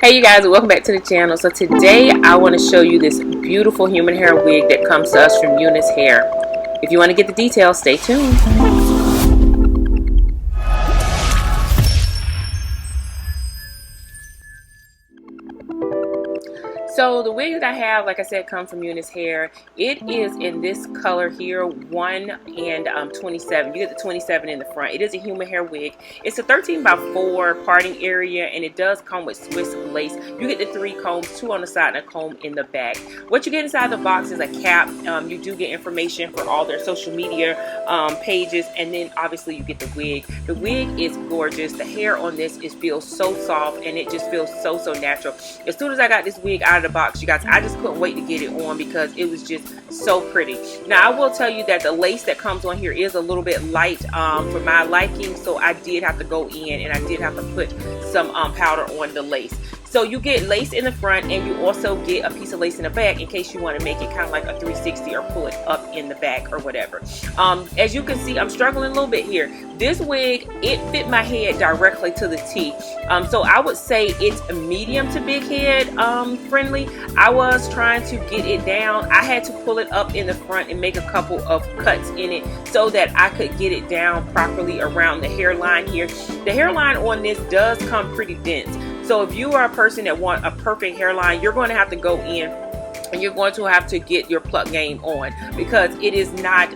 Hey you guys, welcome back to the channel. So today I want to show you this beautiful human hair wig that comes to us from Unice hair. If you want to get the details, stay tuned. So the wig that I have, like I said, comes from Unice hair. It is in this color here, 1 and 27. You get the 27 in the front. It is a human hair wig. It's a 13x4 parting area, and it does come with Swiss lace. You get the 3 combs, 2 on the side and a comb in the back. What you get inside the box is a cap. You do get information for all their social media pages, and then obviously you get the wig. The wig is gorgeous. The hair on this feels so soft, and it just feels so natural. As soon as I got this wig out of the box, you guys, I just couldn't wait to get it on because it was just so pretty. Now I will tell you that the lace that comes on here is a little bit light for my liking, so I did have to go in and I did have to put some powder on the lace. So you get lace in the front, and you also get a piece of lace in the back in case you want to make it kind of like a 360 or pull it up in the back or whatever. As you can see, I'm struggling a little bit here. This wig, it fit my head directly to the T. So I would say it's medium to big head friendly. I was trying to get it down. I had to pull it up in the front and make a couple of cuts in it so that I could get it down properly around the hairline here. The hairline on this does come pretty dense. So if you are a person that want a perfect hairline, you're going to have to go in and you're going to have to get your pluck game on because it is not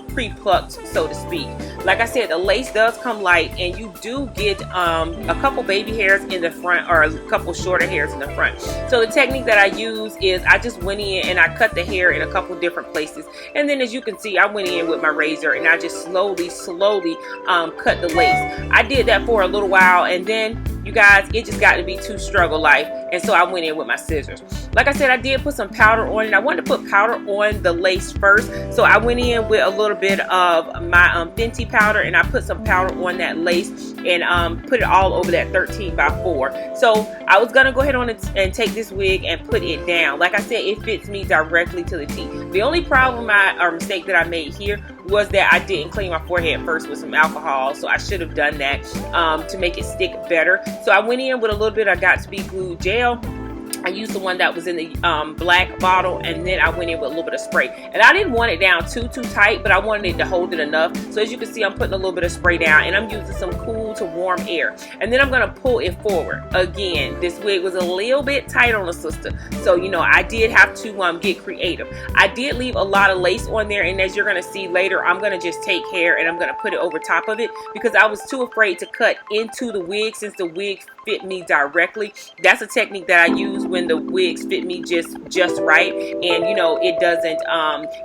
pre-plucked, so to speak. Like I said, the lace does come light, and you do get a couple baby hairs in the front, or a couple shorter hairs in the front. So the technique that I use is I just went in and I cut the hair in a couple different places, and then as you can see, I went in with my razor and I just slowly cut the lace. I did that for a little while, and then you guys, it just got to be too struggle life, and so I went in with my scissors. Like I said, I did put some powder on it. I wanted to put powder on the lace first, so I went in with a little bit of my Fenty powder, and I put some powder on that lace and put it all over that 13x4. So I was gonna go ahead on and take this wig and put it down. Like I said, it fits me directly to the T. The only problem or mistake that I made here was that I didn't clean my forehead first with some alcohol, so I should have done that to make it stick better. So I went in with a little bit of Got To Be Glue gel. I used the one that was in the black bottle, and then I went in with a little bit of spray. And I didn't want it down too tight, but I wanted it to hold it enough. So as you can see, I'm putting a little bit of spray down, and I'm using some cool to warm air. And then I'm going to pull it forward. Again, this wig was a little bit tight on the sister. So, you know, I did have to get creative. I did leave a lot of lace on there, and as you're going to see later, I'm going to just take hair and I'm going to put it over top of it because I was too afraid to cut into the wig since the wig fit me directly. That's a technique that I use when the wigs fit me just right, and you know, it doesn't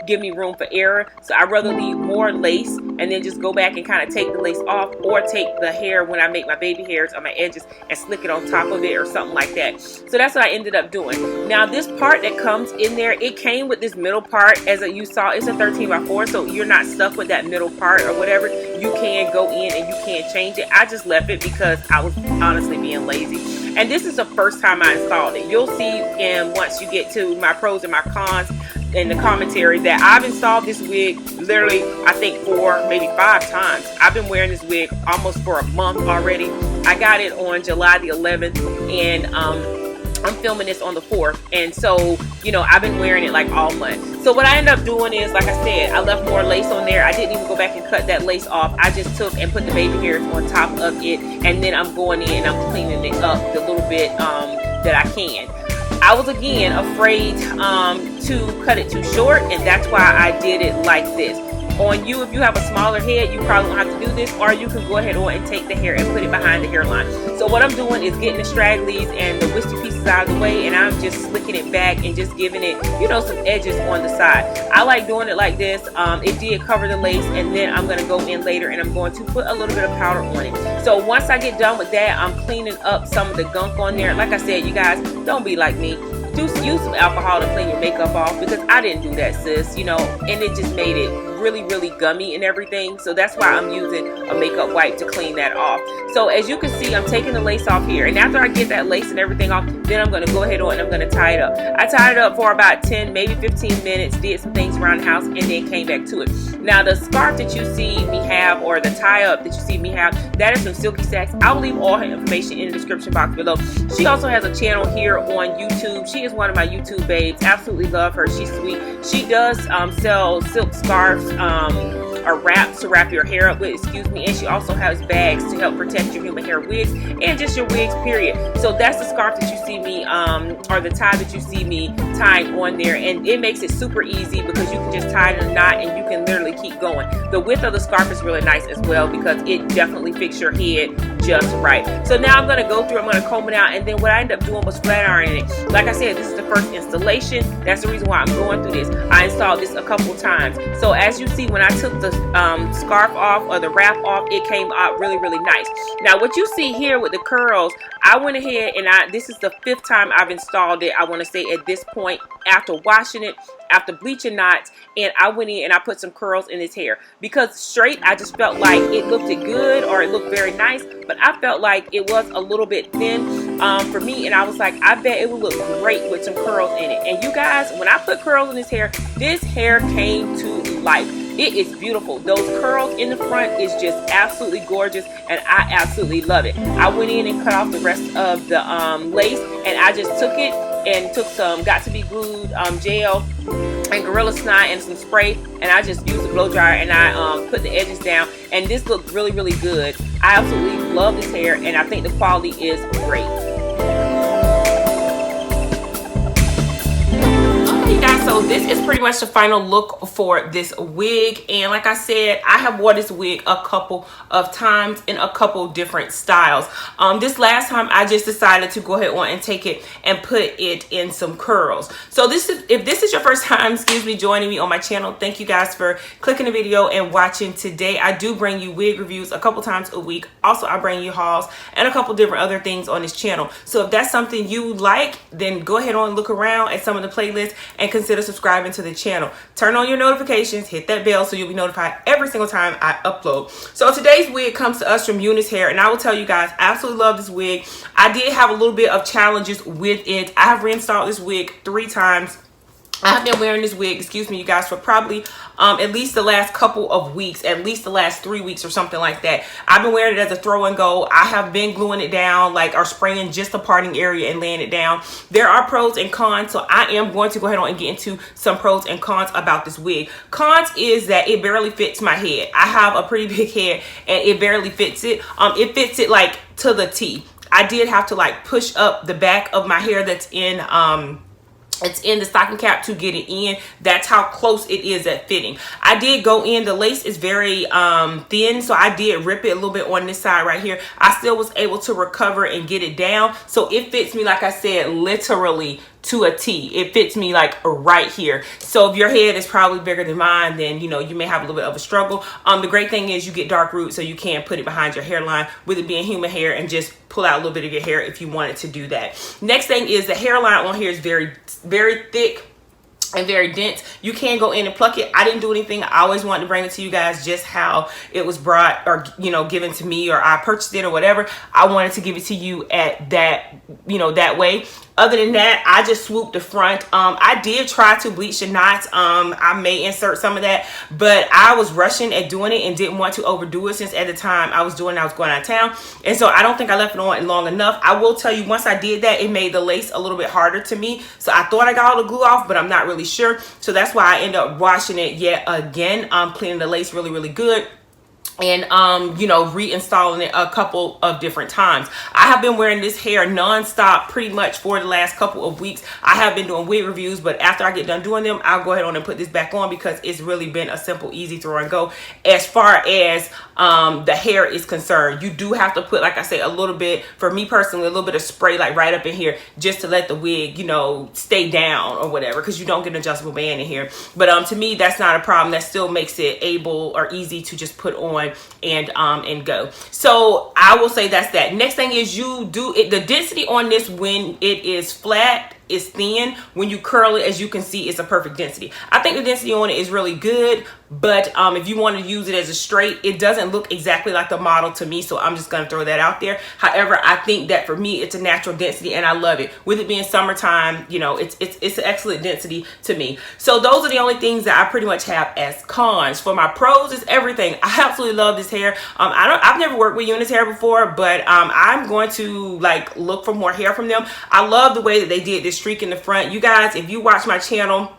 give me room for error. So I'd rather leave more lace and then just go back and kind of take the lace off, or take the hair when I make my baby hairs on my edges and slick it on top of it or something like that. So that's what I ended up doing. Now this part that comes in there, it came with this middle part. As you saw, it's a 13x4, so you're not stuck with that middle part or whatever. You can go in and you can change it. I just left it because I was honestly being lazy. And this is the first time I installed it. You'll see, and once you get to my pros and my cons in the commentary, that I've installed this wig literally, I think 4, maybe 5 times. I've been wearing this wig almost for a month already. I got it on July the 11th, and I'm filming this on the 4th, and so, you know, I've been wearing it like all month. So what I ended up doing is, like I said, I left more lace on there. I didn't even go back and cut that lace off. I just took and put the baby hairs on top of it, and then I'm going in and I'm cleaning it up the little bit that I can. I was again afraid to cut it too short, and that's why I did it like this. On you, if you have a smaller head, you probably don't have to do this, or you can go ahead on and take the hair and put it behind the hairline. So what I'm doing is getting the stragglies and the wispy pieces out of the way, and I'm just slicking it back and just giving it, you know, some edges on the side. I like doing it like this. It did cover the lace, and then I'm going to go in later and I'm going to put a little bit of powder on it. So once I get done with that, I'm cleaning up some of the gunk on there. Like I said, you guys, don't be like me. Use some alcohol to clean your makeup off, because I didn't do that, sis, you know, and it just made it really, really gummy and everything. So that's why I'm using a makeup wipe to clean that off. So as you can see, I'm taking the lace off here. And after I get that lace and everything off, then I'm going to go ahead on and I'm going to tie it up. I tied it up for about 10, maybe 15 minutes, did some things around the house, and then came back to it. Now the scarf that you see me have, or the tie up that you see me have, that is from Silky Sacks. I'll leave all her information in the description box below. She also has a channel here on YouTube. She is one of my YouTube babes. Absolutely love her. She's sweet. She does sell silk scarves, or wraps to wrap your hair up with, excuse me, and she also has bags to help protect your human hair wigs and just your wigs, period. So that's the scarf that you see me, or the tie that you see me tying on there, and it makes it super easy because you can just tie it in a knot and you can literally keep going. The width of the scarf is really nice as well because it definitely fits your head just right. So now I'm going to go through, I'm going to comb it out, and then what I ended up doing was flat ironing it. Like I said, this is the first installation. That's the reason why I'm going through this. I installed this a couple times. So as you see, when I took the scarf off or the wrap off, it came out really, really nice. Now what you see here with the curls, I went ahead and this is the 5th time I've installed it, I want to say, at this point, after washing it, after bleaching knots, and I went in and I put some curls in his hair because straight I just felt like it looked good, or it looked very nice, but I felt like it was a little bit thin for me, and I was like, I bet it would look great with some curls in it. And you guys, when I put curls in his hair, this hair came to life. It is beautiful. Those curls in the front is just absolutely gorgeous, and I absolutely love it. I went in and cut off the rest of the lace, and I just took it and took some got to be glued gel and Gorilla Snot and some spray, and I just used a blow dryer and I put the edges down, and this looked really, really good. I absolutely love this hair, and I think the quality is great. So this is pretty much the final look for this wig, and like I said, I have worn this wig a couple of times in a couple different styles. This last time I just decided to go ahead on and take it and put it in some curls. So if this is your first time, excuse me, joining me on my channel, thank you guys for clicking the video and watching today. I do bring you wig reviews a couple times a week. Also, I bring you hauls and a couple different other things on this channel. So if that's something you like, then go ahead on and look around at some of the playlists and consider subscribing to the channel. Turn on your notifications, hit that bell so you'll be notified every single time I upload. So today's wig comes to us from Unice Hair, and I will tell you guys, I absolutely love this wig. I did have a little bit of challenges with it. I have reinstalled this wig 3 times. I have been wearing this wig, excuse me, you guys, for probably at least the last couple of weeks, at least the last 3 weeks or something like that. I've been wearing it as a throw and go. I have been gluing it down, like, or spraying just the parting area and laying it down. There are pros and cons, so I am going to go ahead on and get into some pros and cons about this wig. Cons is that it barely fits my head. I have a pretty big head, and it barely fits it. It fits it like to the T. I did have to like push up the back of my hair that's in it's in the stocking cap to get it in. That's how close it is at fitting. I did go in, the lace is very thin, so I did rip it a little bit on this side right here. I still was able to recover and get it down, so it fits me, like I said, literally to a T. It fits me like right here. So if your head is probably bigger than mine, then you know you may have a little bit of a struggle. The great thing is you get dark roots, so you can put it behind your hairline with it being human hair and just pull out a little bit of your hair if you wanted to do that. Next thing is the hairline on here is very, very thick and very dense. You can go in and pluck it. I didn't do anything. I always wanted to bring it to you guys just how it was brought, or you know, given to me, or I purchased it or whatever. I wanted to give it to you at that, you know, that way. Other than that, I just swooped the front. I did try to bleach the knots. I may insert some of that, but I was rushing at doing it and didn't want to overdo it, since at the time I was going out of town. And so I don't think I left it on long enough. I will tell you, once I did that, it made the lace a little bit harder to me. So I thought I got all the glue off, but I'm not really sure. So that's why I end up washing it yet again. Cleaning the lace really, really good. And you know, reinstalling it a couple of different times. I have been wearing this hair non-stop pretty much for the last couple of weeks. I have been doing wig reviews, but after I get done doing them, I'll go ahead on and put this back on because it's really been a simple, easy throw and go. As far as the hair is concerned, you do have to put, like I say, a little bit, for me personally, a little bit of spray like right up in here just to let the wig, you know, stay down or whatever, because you don't get an adjustable band in here. But to me, that's not a problem. That still makes it able or easy to just put on and go. So I will say that's that. Next thing is you do it, the density on this when it is flat is thin. When you curl it, as you can see, it's a perfect density. I think the density on it is really good, but if you want to use it as a straight, it doesn't look exactly like the model to me, so I'm just going to throw that out there. However, I think that for me, it's a natural density, and I love it. With it being summertime, you know, it's an excellent density to me. So those are the only things that I pretty much have as cons. For my pros, is everything. I absolutely love this hair. I've never worked with Unice hair before, but I'm going to like look for more hair from them. I love the way that they did this streak in the front. You guys, if you watch my channel,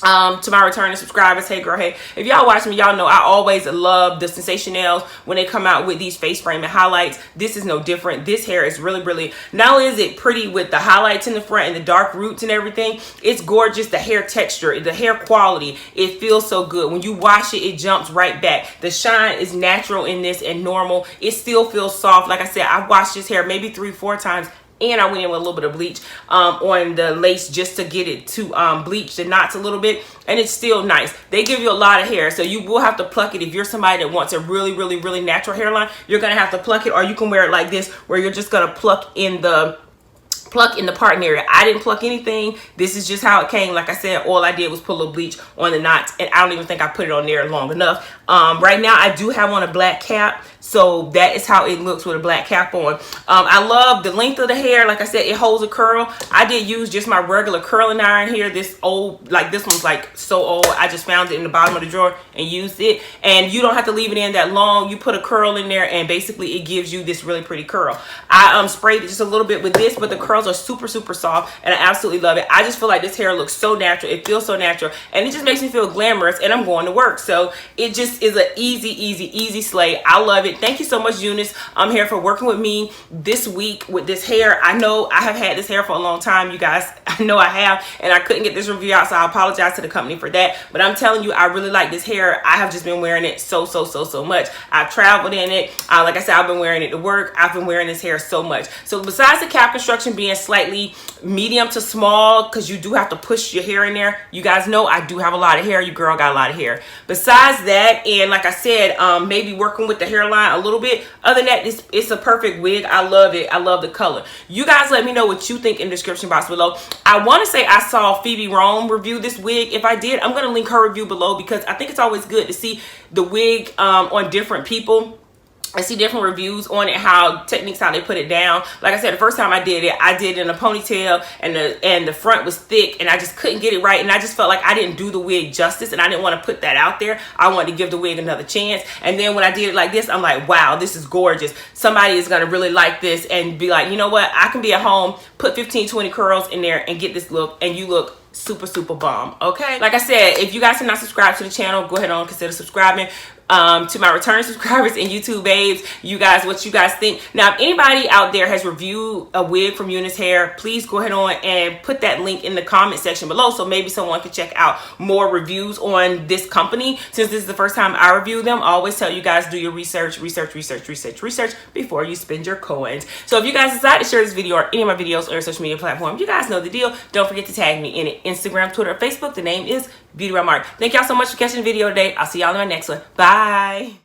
to my returning subscribers, hey girl, hey, if y'all watch me, y'all know I always love the Sensationals when they come out with these face frame and highlights. This is no different. This hair is really, not only is it pretty with the highlights in the front and the dark roots and everything, it's gorgeous. The hair texture, the hair quality, it feels so good. When you wash it, it jumps right back. The shine is natural in this and normal. It still feels soft. Like I said, I've washed this hair maybe 3-4 times, and I went in with a little bit of bleach on the lace just to get it to bleach the knots a little bit, and it's still nice. They give you a lot of hair, so you will have to pluck it. If you're somebody that wants a really natural hairline, you're gonna have to pluck it, or you can wear it like this, where you're just gonna pluck in the parting area. I didn't pluck anything. This is just how it came. Like I said, all I did was put a little bleach on the knots, and I don't even think I put it on there long enough. Right now I do have on a black cap, so that is how it looks with a black cap on. I love the length of the hair. Like I said, it holds a curl. I did use just my regular curling iron here. This old, like this one's like so old. I just found it in the bottom of the drawer and used it. And you don't have to leave it in that long. You put a curl in there, and basically it gives you this really pretty curl. I sprayed it just a little bit with this, but the curls are super soft, and I absolutely love it. I just feel like this hair looks so natural. It feels so natural, and it just makes me feel glamorous, and I'm going to work. So it just is an easy slay. I love it. Thank you so much, Unice. I'm here for working with me this week with this hair. I know I have had this hair for a long time, you guys. I know I have, and I couldn't get this review out, so I apologize to the company for that. But I'm telling you, I really like this hair. I have just been wearing it so much. I've traveled in it. Like I said, I've been wearing it to work. I've been wearing this hair so much. So besides the cap construction being slightly medium to small, because you do have to push your hair in there, you guys know I do have a lot of hair. You girl got a lot of hair. Besides that, and like I said, maybe working with the hairline a little bit, other than that, it's a perfect wig. I love it. I love the color. You guys let me know what you think in the description box below. I want to say I saw Phoebe Rome review this wig. If I did, I'm going to link her review below, because I think it's always good to see the wig on different people. I see different reviews on it, how they put it down. Like I said, the first time I did it in a ponytail, and the front was thick, and I just couldn't get it right, and I just felt like I didn't do the wig justice, and I didn't want to put that out there. I wanted to give the wig another chance. And then when I did it like this, I'm like, wow, this is gorgeous. Somebody is going to really like this and be like, you know what, I can be at home, put 15-20 curls in there and get this look, and you look super bomb. Okay, like I said, if you guys are not subscribed to the channel, go ahead and consider subscribing. To my returning subscribers and YouTube babes, you guys, what you guys think. Now, if anybody out there has reviewed a wig from Unice hair, please go ahead on and put that link in the comment section below, so maybe someone can check out more reviews on this company. Since this is the first time I review them, I always tell you guys, do your research before you spend your coins. So if you guys decide to share this video or any of my videos on your social media platform, you guys know the deal. Don't forget to tag me in it. Instagram, Twitter, or Facebook. The name is Beautiebymark. Thank y'all so much for catching the video today. I'll see y'all in my next one. Bye.